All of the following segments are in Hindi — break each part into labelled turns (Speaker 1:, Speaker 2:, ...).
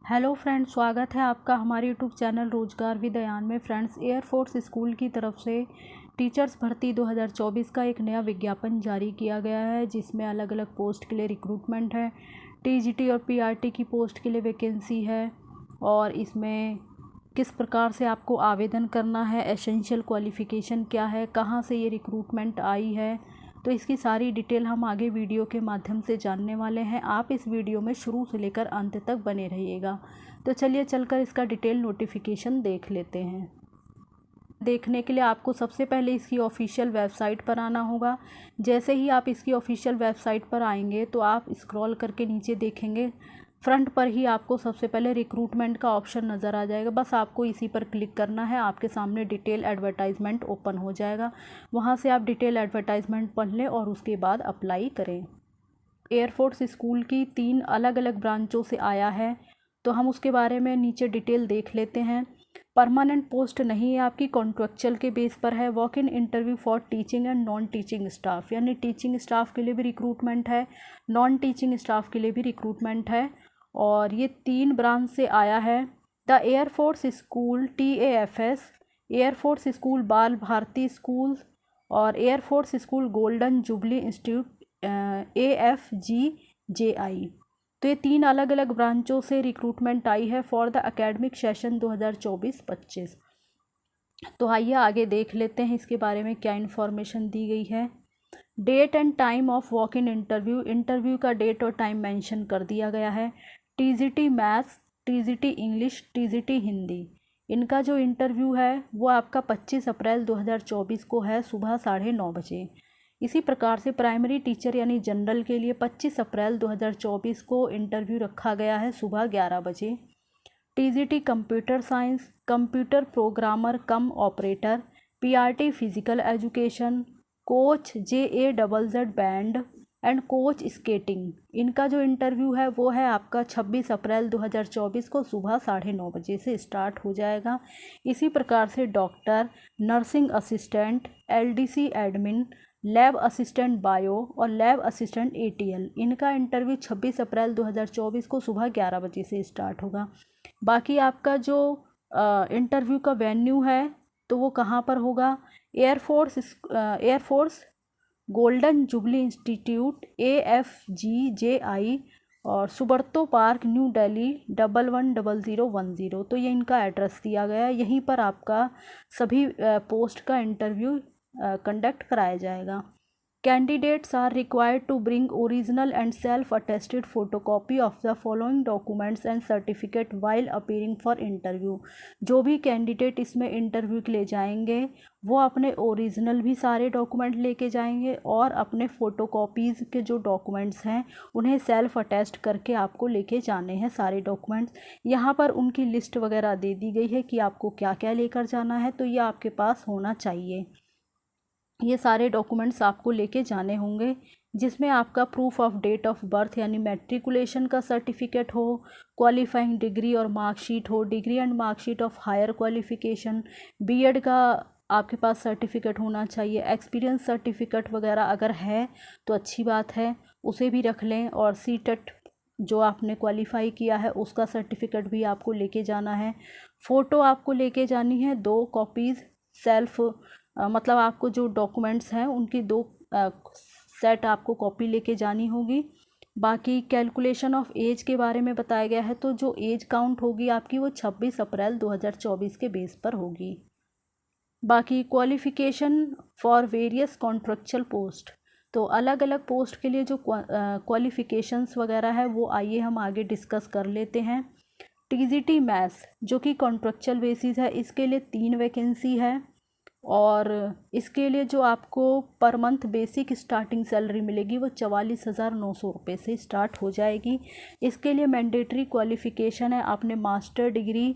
Speaker 1: हेलो फ्रेंड्स, स्वागत है आपका हमारे यूट्यूब चैनल रोजगार विद अयान में। फ्रेंड्स, एयरफोर्स स्कूल की तरफ से टीचर्स भर्ती 2024 का एक नया विज्ञापन जारी किया गया है, जिसमें अलग अलग पोस्ट के लिए रिक्रूटमेंट है। टीजीटी और पीआरटी की पोस्ट के लिए वैकेंसी है और इसमें किस प्रकार से आपको आवेदन करना है, एसेंशियल क्वालिफ़िकेशन क्या है, कहाँ से ये रिक्रूटमेंट आई है, तो इसकी सारी डिटेल हम आगे वीडियो के माध्यम से जानने वाले हैं। आप इस वीडियो में शुरू से लेकर अंत तक बने रहिएगा। तो चलिए चलकर इसका डिटेल नोटिफिकेशन देख लेते हैं। देखने के लिए आपको सबसे पहले इसकी ऑफिशियल वेबसाइट पर आना होगा। जैसे ही आप इसकी ऑफिशियल वेबसाइट पर आएंगे तो आप स्क्रॉल करके नीचे देखेंगे, फ्रंट पर ही आपको सबसे पहले रिक्रूटमेंट का ऑप्शन नज़र आ जाएगा। बस आपको इसी पर क्लिक करना है, आपके सामने डिटेल एडवर्टाइजमेंट ओपन हो जाएगा। वहाँ से आप डिटेल एडवर्टाइजमेंट पढ़ लें और उसके बाद अप्लाई करें। एयरफोर्स स्कूल की 3 अलग अलग ब्रांचों से आया है, तो हम उसके बारे में नीचे डिटेल देख लेते हैं। परमानेंट पोस्ट नहीं है आपकी, कॉन्ट्रेक्चुअल के बेस पर है। Walk in interview for teaching and non teaching staff, यानी टीचिंग स्टाफ के लिए भी रिक्रूटमेंट है, नॉन टीचिंग स्टाफ के लिए भी रिक्रूटमेंट है। और ये 3 ब्रांच से आया है। The air force school TAFS, air force school बाल भारती स्कूल और air force school golden jubilee institute AFGJI। तो ये 3 अलग अलग ब्रांचों से रिक्रूटमेंट आई है फॉर द एकेडमिक सेशन 2024-25। तो आइए आगे देख लेते हैं इसके बारे में क्या इन्फॉर्मेशन दी गई है। Date and time of walk in interview, interview का डेट और टाइम मेंशन कर दिया गया है। TGT maths, TGT English, TGT Hindi, इनका जो इंटरव्यू है वो आपका 25 अप्रैल 2024 को है, सुबह 9:30 बजे। इसी प्रकार से प्राइमरी टीचर यानी जनरल के लिए 25 अप्रैल 2024 को इंटरव्यू रखा गया है, सुबह 11 बजे। TGT computer science, computer programmer come operator, PRT physical education, coach JAZZ band and coach skating, इनका जो इंटरव्यू है वो है आपका 26 अप्रैल 2024 को सुबह 9:30 बजे से स्टार्ट हो जाएगा। इसी प्रकार से doctor, nursing assistant, LDC admin, lab assistant bio और लैब असिस्टेंट ATL, इनका इंटरव्यू 26 अप्रैल 2024 को सुबह 11 बजे से स्टार्ट होगा। बाकी आपका जो इंटरव्यू का वेन्यू है तो वो कहाँ पर होगा, air force golden jubilee institute AFGJI और सुबर्तो पार्क न्यू दिल्ली 110010। तो ये इनका एड्रेस दिया गया है, यहीं पर आपका सभी पोस्ट का इंटरव्यू कंडक्ट कराया जाएगा। Candidates are required to bring original and self-attested photocopy of the following documents and certificate while appearing for interview। जो भी कैंडिडेट इसमें इंटरव्यू के लिए जाएंगे वो अपने ओरिजिनल भी सारे डॉक्यूमेंट लेके जाएंगे और अपने फ़ोटोकॉपीज़ के जो डॉक्यूमेंट्स हैं उन्हें सेल्फ अटेस्ट करके आपको लेके जाने हैं सारे डॉक्यूमेंट्स। यहाँ पर उनकी लिस्ट वगैरह दे दी गई है कि आपको क्या क्या लेकर जाना है, तो ये आपके पास होना चाहिए। ये सारे डॉक्यूमेंट्स आपको लेके जाने होंगे, जिसमें आपका proof of date of birth यानी मैट्रिकुलेशन का सर्टिफिकेट हो, क्वालिफाइंग डिग्री और मार्कशीट हो, degree and marksheet of higher qualification, BEd का आपके पास सर्टिफिकेट होना चाहिए, एक्सपीरियंस सर्टिफिकेट वगैरह अगर है तो अच्छी बात है, उसे भी रख लें। और CTET जो आपने क्वालिफाई किया है उसका सर्टिफिकेट भी आपको लेके जाना है। फ़ोटो आपको लेके जानी है 2 कॉपीज़ सेल्फ, मतलब आपको जो डॉक्यूमेंट्स हैं उनकी 2 सेट आपको कॉपी लेके जानी होगी। बाकी कैलकुलेशन ऑफ एज के बारे में बताया गया है, तो जो एज काउंट होगी आपकी वो 26 अप्रैल 2024 के बेस पर होगी। बाकी qualification for various contractual post, तो अलग अलग पोस्ट के लिए जो क्वालिफ़िकेशंस वगैरह है वो आइए हम आगे डिस्कस कर लेते हैं। TGT मैथ्स जो कि कॉन्ट्रेक्चुअल बेसिस है, इसके लिए 3 वैकेंसी है और इसके लिए जो आपको per month basic starting salary मिलेगी वो 44,900 रुपये से स्टार्ट हो जाएगी। इसके लिए मैंडेटरी क्वालिफ़िकेशन है आपने मास्टर डिग्री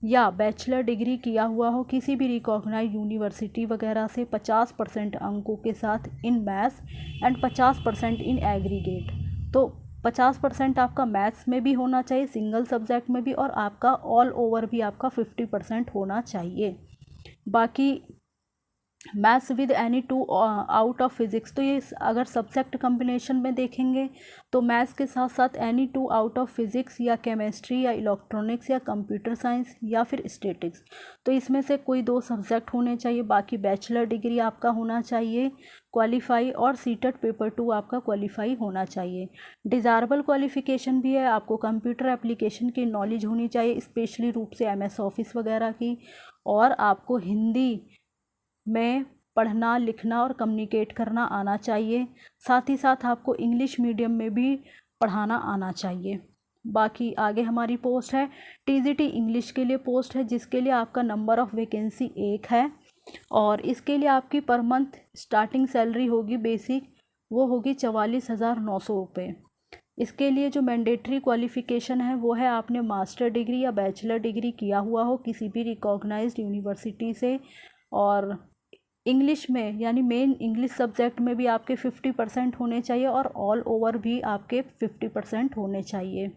Speaker 1: या बैचलर डिग्री किया हुआ हो किसी भी रिकॉग्नाइज यूनिवर्सिटी वगैरह से 50% अंकों के साथ in maths and 50% in aggregate. तो 50% आपका मैथ्स में भी होना चाहिए, सिंगल सब्जेक्ट में भी, और आपका ऑल ओवर भी आपका 50% होना चाहिए। बाकी maths with any two out of physics, तो ये अगर सब्जेक्ट कम्बिनेशन में देखेंगे तो मैथ्स के साथ साथ any two out of physics या केमिस्ट्री या इलेक्ट्रॉनिक्स या कंप्यूटर साइंस या फिर स्टैटिक्स, तो इसमें से कोई 2 सब्जेक्ट होने चाहिए। बाकी बैचलर डिग्री आपका होना चाहिए क्वालिफाई, और सीटेट पेपर 2 आपका क्वालिफाई होना चाहिए। डिज़ायरेबल क्वालिफ़िकेशन भी है, आपको कंप्यूटर एप्लीकेशन की नॉलेज होनी चाहिए, स्पेशली रूप से MS ऑफिस वगैरह की, और आपको हिंदी में पढ़ना लिखना और कम्युनिकेट करना आना चाहिए। साथ ही साथ आपको इंग्लिश मीडियम में भी पढ़ाना आना चाहिए। बाकी आगे हमारी पोस्ट है TGT इंग्लिश के लिए पोस्ट है, जिसके लिए आपका नंबर ऑफ़ वैकेंसी 1 है, और इसके लिए आपकी पर मंथ स्टार्टिंग सैलरी होगी बेसिक, वो होगी 44,900 रुपये। इसके लिए जो मैंडेटरी क्वालिफ़िकेशन है वो है आपने मास्टर डिग्री या बैचलर डिग्री किया हुआ हो किसी भी रिकॉग्नाइज्ड यूनिवर्सिटी से, और इंग्लिश में यानी मेन इंग्लिश सब्जेक्ट में भी आपके 50% होने चाहिए, और ऑल ओवर भी आपके 50% होने चाहिए।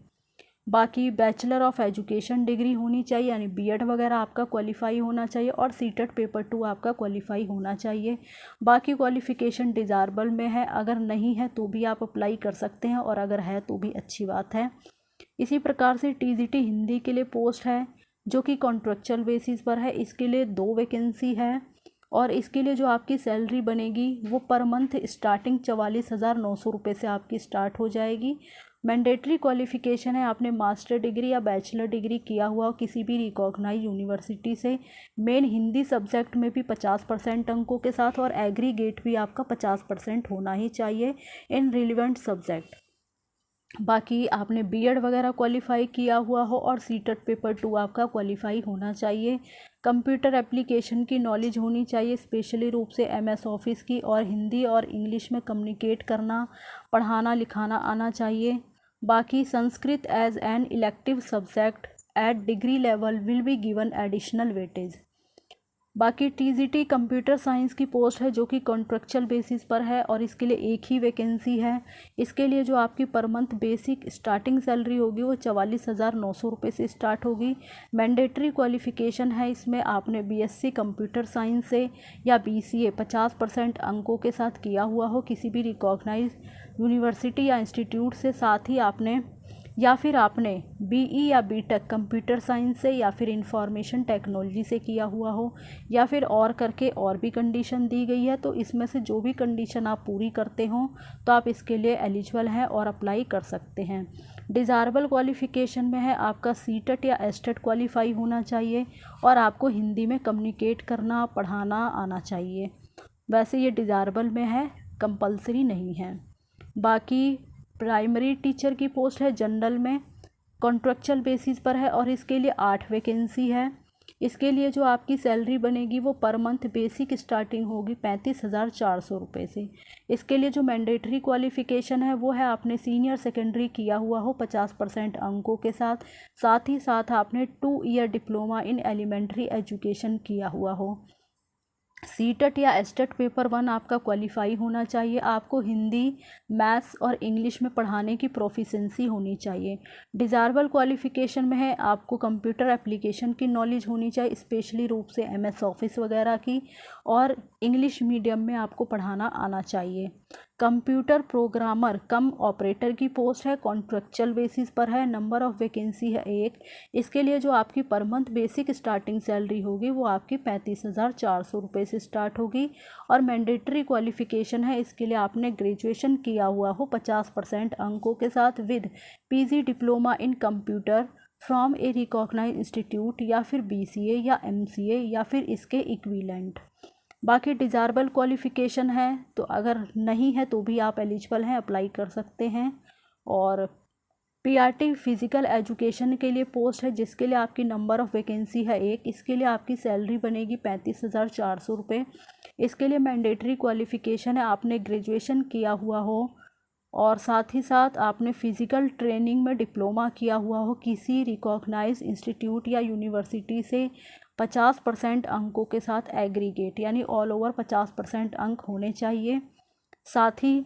Speaker 1: बाकी बैचलर ऑफ एजुकेशन डिग्री होनी चाहिए, यानी B.Ed वगैरह आपका क्वालिफाई होना चाहिए, और सीटेट पेपर 2 आपका क्वालिफाई होना चाहिए। बाकी क्वालिफ़िकेशन डिज़ायरेबल में है, अगर नहीं है तो भी आप अप्लाई कर सकते हैं, और अगर है तो भी अच्छी बात है। इसी प्रकार से TGT हिंदी के लिए पोस्ट है जो कि कॉन्ट्रेक्चुअल बेसिस पर है, इसके लिए 2 वैकेंसी है, और इसके लिए जो आपकी सैलरी बनेगी वो पर मंथ स्टार्टिंग 44,900 रुपये से आपकी स्टार्ट हो जाएगी। मैंडेटरी क्वालिफ़िकेशन है आपने मास्टर डिग्री या बैचलर डिग्री किया हुआ हो किसी भी रिकॉग्नाइज यूनिवर्सिटी से, मेन हिंदी सब्जेक्ट में भी 50% अंकों के साथ, और एग्रीगेट भी आपका 50% होना ही चाहिए इन रिलेवेंट सब्जेक्ट। बाकी आपने B.Ed वगैरह क्वालिफाई किया हुआ हो, और सीटेट पेपर 2 आपका क्वालिफाई होना चाहिए। कंप्यूटर एप्लीकेशन की नॉलेज होनी चाहिए, स्पेशली रूप से MS ऑफिस की, और हिंदी और इंग्लिश में कम्युनिकेट करना पढ़ाना लिखाना आना चाहिए। बाकी Sanskrit as an elective subject at degree level will be given additional weightage. बाकी TGT कंप्यूटर साइंस की पोस्ट है जो कि कॉन्ट्रेक्चुअल बेसिस पर है, और इसके लिए एक ही वैकेंसी है। इसके लिए जो आपकी per month basic starting salary होगी वो 44,900 रुपये से स्टार्ट होगी। मैंडेटरी क्वालिफ़िकेशन है इसमें आपने BSc कंप्यूटर साइंस से या BCA 50% अंकों के साथ किया हुआ हो किसी भी रिकॉग्नाइज यूनिवर्सिटी या इंस्टीट्यूट से, साथ ही आपने या फिर आपने BE या BTech कंप्यूटर साइंस से या फिर इंफॉर्मेशन टेक्नोलॉजी से किया हुआ हो, या फिर और करके और भी कंडीशन दी गई है, तो इसमें से जो भी कंडीशन आप पूरी करते हो तो आप इसके लिए एलिजिबल हैं और अप्लाई कर सकते हैं। डिज़ायरेबल क्वालिफ़िकेशन में है आपका सीटेट या एस्टेट क्वालिफाई होना चाहिए, और आपको हिंदी में कम्युनिकेट करना पढ़ाना आना चाहिए। वैसे ये डिज़ायरेबल में है, कंपलसरी नहीं है। बाकी प्राइमरी टीचर की पोस्ट है जनरल में, कॉन्ट्रेक्चुअल बेसिस पर है, और इसके लिए 8 वैकेंसी है। इसके लिए जो आपकी सैलरी बनेगी वो पर मंथ बेसिक स्टार्टिंग होगी 35,400 रुपये से। इसके लिए जो मैंडेटरी क्वालिफ़िकेशन है वो है आपने सीनियर सेकेंडरी किया हुआ हो 50% अंकों के साथ, साथ ही साथ आपने 2 year diploma in elementary education किया हुआ हो। सीटेट या एस्टेट पेपर 1 आपका क्वालिफाई होना चाहिए। आपको हिंदी मैथ्स और इंग्लिश में पढ़ाने की प्रोफिशेंसी होनी चाहिए। डिज़ायरेबल क्वालिफ़िकेशन में है आपको कंप्यूटर एप्लीकेशन की नॉलेज होनी चाहिए, स्पेशली रूप से MS ऑफिस वगैरह की, और इंग्लिश मीडियम में आपको पढ़ाना आना चाहिए। कंप्यूटर प्रोग्रामर कम ऑपरेटर की पोस्ट है, कॉन्ट्रेक्चुअल बेसिस पर है, नंबर ऑफ़ वैकेंसी है 1। इसके लिए जो आपकी per month basic starting salary होगी वो आपकी 35,400 रुपये से स्टार्ट होगी, और मैंडेटरी क्वालिफ़िकेशन है इसके लिए आपने ग्रेजुएशन किया हुआ हो 50% अंकों के साथ with PG diploma in computer from a recognise institute, या फिर BCA या MCA या फिर इसके इक्विवेलेंट। बाकी डिज़ायरेबल क्वालिफ़िकेशन है तो अगर नहीं है तो भी आप एलिजिबल हैं, अप्लाई कर सकते हैं। और PRT फिज़िकल एजुकेशन के लिए पोस्ट है जिसके लिए आपकी नंबर ऑफ़ वैकेंसी है 1। इसके लिए आपकी सैलरी बनेगी 35,400 रुपये। इसके लिए मैंडेटरी क्वालिफ़िकेशन है आपने ग्रेजुएशन किया हुआ हो, और साथ ही साथ आपने फ़िज़िकल ट्रेनिंग में डिप्लोमा किया हुआ हो किसी रिकॉग्नाइज इंस्टीट्यूट या यूनिवर्सिटी से 50% अंकों के साथ एग्रीगेट, यानी ऑल ओवर 50% अंक होने चाहिए। साथ ही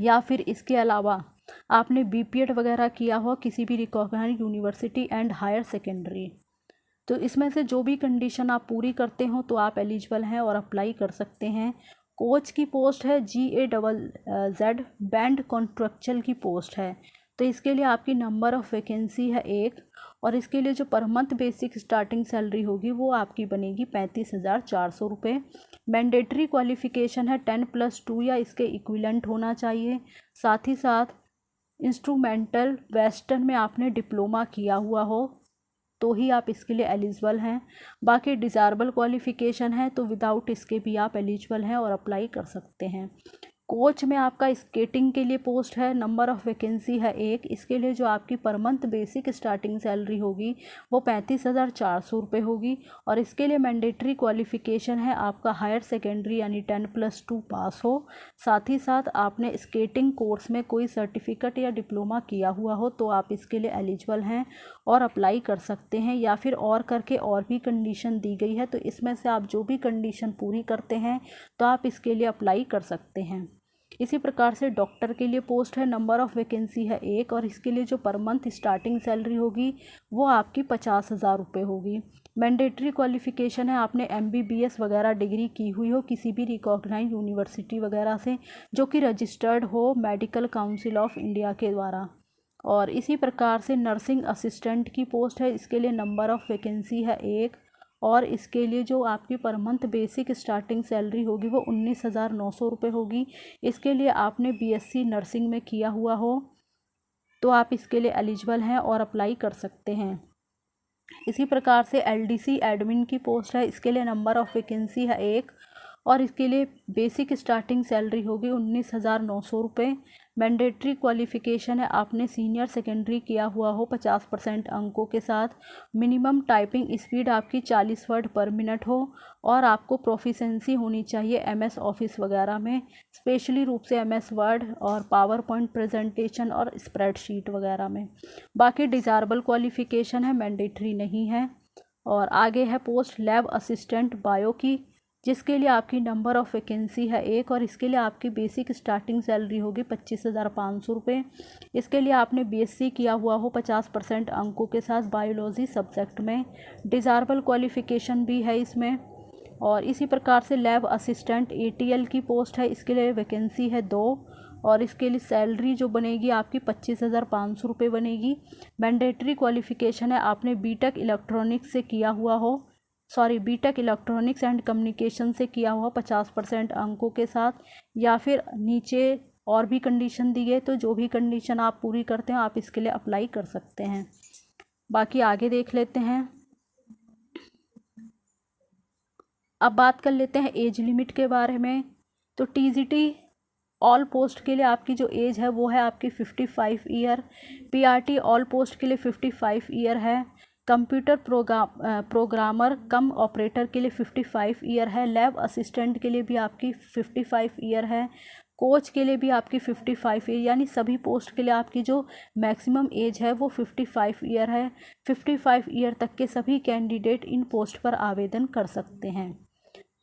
Speaker 1: या फिर इसके अलावा आपने BPED वगैरह किया हो किसी भी recognise university and higher secondary. तो इसमें से जो भी कंडीशन आप पूरी करते हो तो आप एलिजिबल हैं और अप्लाई कर सकते हैं। कोच की पोस्ट है GAZZ बैंड कॉन्ट्रेक्चुअल की पोस्ट है। तो इसके लिए आपकी नंबर ऑफ़ वैकेंसी है 1 और इसके लिए जो per month basic starting salary होगी वो आपकी बनेगी 35,400 रुपये। मैंडेटरी क्वालिफ़िकेशन है 10+2 या इसके इक्विवेलेंट होना चाहिए। साथ ही साथ इंस्ट्रूमेंटल वेस्टर्न में आपने डिप्लोमा किया हुआ हो तो ही आप इसके लिए एलिजिबल हैं। बाकी डिज़ायरेबल क्वालिफ़िकेशन है तो विदाउट इसके भी आप एलिजिबल हैं और अप्लाई कर सकते हैं। कोच में आपका स्केटिंग के लिए पोस्ट है, नंबर ऑफ़ वैकेंसी है 1। इसके लिए जो आपकी per month basic starting salary होगी वो 35,400 रुपये होगी और इसके लिए मैंडेटरी क्वालिफ़िकेशन है आपका हायर सेकेंडरी यानी 10+2 पास हो। साथ ही साथ आपने स्केटिंग कोर्स में कोई सर्टिफिकेट या डिप्लोमा किया हुआ हो तो आप इसके लिए एलिजिबल हैं और अप्लाई कर सकते हैं, या फिर और करके और भी कंडीशन दी गई है तो इसमें से आप जो भी कंडीशन पूरी करते हैं तो आप इसके लिए अप्लाई कर सकते हैं। इसी प्रकार से डॉक्टर के लिए पोस्ट है, नंबर ऑफ़ वैकेंसी है 1 और इसके लिए जो पर मंथ स्टार्टिंग सैलरी होगी वो आपकी 50,000 रुपये होगी। मैंडेटरी क्वालिफ़िकेशन है आपने MBBS वगैरह डिग्री की हुई हो किसी भी रिकॉग्नाइज्ड यूनिवर्सिटी वगैरह से जो कि रजिस्टर्ड हो मेडिकल काउंसिल ऑफ इंडिया के द्वारा। और इसी प्रकार से नर्सिंग असिस्टेंट की पोस्ट है, इसके लिए नंबर ऑफ़ वैकेंसी है 1 और इसके लिए जो आपकी per month basic starting salary होगी वो 19,900 रुपये होगी। इसके लिए आपने BSc नर्सिंग में किया हुआ हो तो आप इसके लिए एलिजिबल हैं और अप्लाई कर सकते हैं। इसी प्रकार से LDC एडमिन की पोस्ट है, इसके लिए नंबर ऑफ़ वैकेंसी है 1 और इसके लिए बेसिक स्टार्टिंग सैलरी होगी 19,900 रुपये। मैंडेटरी क्वालिफ़िकेशन है आपने सीनियर सेकेंडरी किया हुआ हो 50% अंकों के साथ। मिनिमम टाइपिंग स्पीड आपकी 40 वर्ड पर मिनट हो और आपको प्रोफिशेंसी होनी चाहिए MS ऑफिस वगैरह में, स्पेशली रूप से MS वर्ड और पावर पॉइंट प्रेजेंटेशन और स्प्रेडशीट वगैरह में। बाकी डिज़ायरेबल क्वालिफ़िकेशन है, मैंडेटरी नहीं है। और आगे है पोस्ट लैब असिस्टेंट बायो की, जिसके लिए आपकी नंबर ऑफ़ वैकेंसी है 1 और इसके लिए आपकी बेसिक स्टार्टिंग सैलरी होगी 25,500 रुपये। इसके लिए आपने BSc किया हुआ हो 50% अंकों के साथ बायोलॉजी सब्जेक्ट में। डिज़ायरेबल क्वालिफ़िकेशन भी है इसमें। और इसी प्रकार से लैब असिस्टेंट ATL की पोस्ट है, इसके लिए वैकेंसी है 2 और इसके लिए सैलरी जो बनेगी आपकी 25,500 रुपये बनेगी। मैंडेटरी क्वालिफ़िकेशन है आपने BTech इलेक्ट्रॉनिक्स से किया हुआ हो, BTech इलेक्ट्रॉनिक्स एंड कम्युनिकेशन से किया हुआ 50% अंकों के साथ, या फिर नीचे और भी कंडीशन दी गई तो जो भी कंडीशन आप पूरी करते हैं आप इसके लिए अप्लाई कर सकते हैं। बाकी आगे देख लेते हैं। अब बात कर लेते हैं एज लिमिट के बारे में। तो TGT ऑल पोस्ट के लिए आपकी जो एज है वो है आपकी 55 ईयर। PRT ऑल पोस्ट के लिए 55 ईयर है। कंप्यूटर प्रोग्रामर कम ऑपरेटर के लिए 55 ईयर है। लैब असिस्टेंट के लिए भी आपकी 55 ईयर है। कोच के लिए भी आपकी 55 ईयर, यानी सभी पोस्ट के लिए आपकी जो मैक्सिमम एज है वो 55 ईयर है। 55 ईयर तक के सभी कैंडिडेट इन पोस्ट पर आवेदन कर सकते हैं।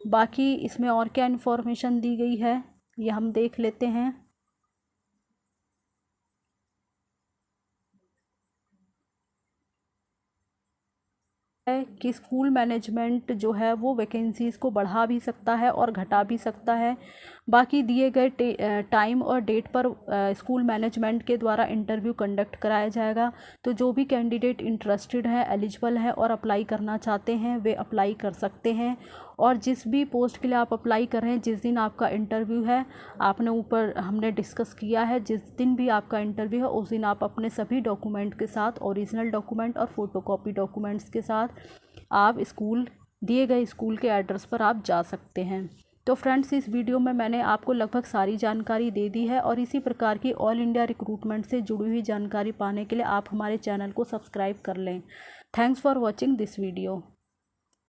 Speaker 1: बाकी इसमें और क्या इन्फॉर्मेशन दी गई है ये हम देख लेते हैं। कि स्कूल मैनेजमेंट जो है वो वैकेंसीज़ को बढ़ा भी सकता है और घटा भी सकता है। बाकी दिए गए टाइम और डेट पर स्कूल मैनेजमेंट के द्वारा इंटरव्यू कंडक्ट कराया जाएगा। तो जो भी कैंडिडेट इंटरेस्टेड है, एलिजिबल है और अप्लाई करना चाहते हैं वे अप्लाई कर सकते हैं। और जिस भी पोस्ट के लिए आप अप्लाई कर रहे हैं, जिस दिन आपका इंटरव्यू है, आपने ऊपर हमने डिस्कस किया है, जिस दिन भी आपका इंटरव्यू है उस दिन आप अपने सभी डॉक्यूमेंट के साथ, ओरिजिनल डॉक्यूमेंट और फ़ोटोकॉपी डॉक्यूमेंट्स के साथ आप दिए गए स्कूल के एड्रेस पर आप जा सकते हैं। तो फ्रेंड्स, इस वीडियो में मैंने आपको लगभग सारी जानकारी दे दी है और इसी प्रकार की ऑल इंडिया रिक्रूटमेंट से जुड़ी हुई जानकारी पाने के लिए आप हमारे चैनल को सब्सक्राइब कर लें। Thanks for watching this video.